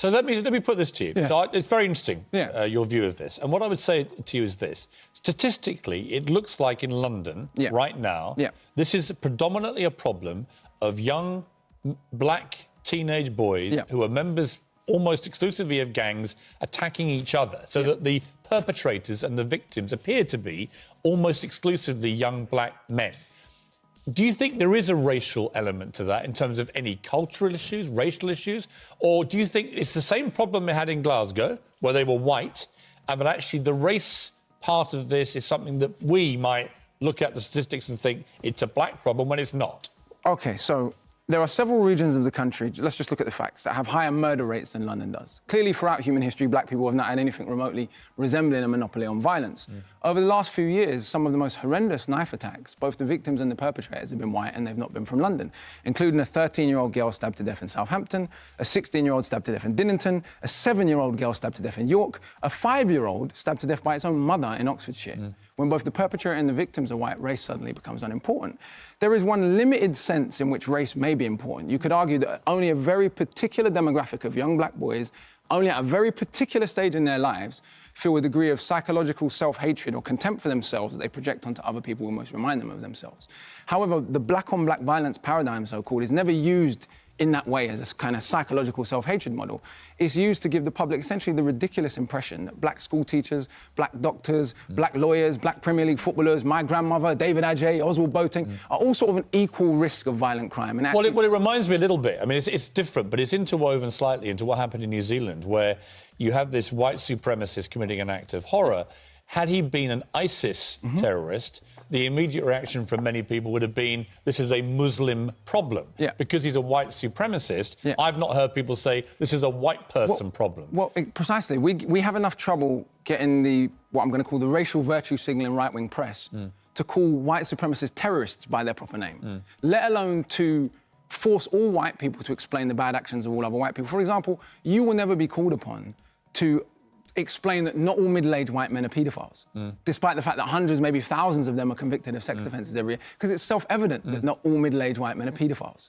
So let me put this to you. Yeah. So it's very interesting, Yeah. your view of this. And what I would say to you is this. Statistically, it looks like in London right now, this is predominantly a problem of young black teenage boys who are members almost exclusively of gangs attacking each other, so that the perpetrators and the victims appear to be almost exclusively young black men. Do you think there is a racial element to that in terms of any cultural issues, racial issues? Or do you think it's the same problem we had in Glasgow, where they were white, but actually the race part of this is something that we might look at the statistics and think it's a black problem when it's not? OK, so there are several regions of the country, let's just look at the facts, that have higher murder rates than London does. Clearly, throughout human history, black people have not had anything remotely resembling a monopoly on violence. Over the last few years, some of the most horrendous knife attacks, both the victims and the perpetrators, have been white, and they've not been from London, including a 13-year-old girl stabbed to death in Southampton, a 16-year-old stabbed to death in Dinnington, a 7-year-old girl stabbed to death in York, a 5-year-old stabbed to death by its own mother in Oxfordshire. When both the perpetrator and the victims are white, race suddenly becomes unimportant. There is one limited sense in which race may be important. You could argue that only a very particular demographic of young black boys, only at a very particular stage in their lives, feel a degree of psychological self-hatred or contempt for themselves that they project onto other people who most remind them of themselves. However, the black-on-black violence paradigm, so-called, is never used in that way as a kind of psychological self-hatred model. It's used to give the public essentially the ridiculous impression that black school teachers, black doctors, black lawyers, black Premier League footballers, my grandmother, David Adjaye, Oswald Boateng, are all sort of an equal risk of violent crime. And actually, well, it reminds me a little bit. I mean, it's different, but it's interwoven slightly into what happened in New Zealand, where you have this white supremacist committing an act of horror. Had he been an ISIS terrorist, the immediate reaction from many people would have been, this is a Muslim problem. Because he's a white supremacist, I've not heard people say, this is a white person problem. Well, precisely. We have enough trouble getting what I'm going to call the racial virtue signalling right-wing press to call white supremacist terrorists by their proper name, let alone to force all white people to explain the bad actions of all other white people. For example, you will never be called upon to explain that not all middle-aged white men are paedophiles, despite the fact that hundreds, maybe thousands of them are convicted of sex offences every year, because it's self-evident that not all middle-aged white men are paedophiles.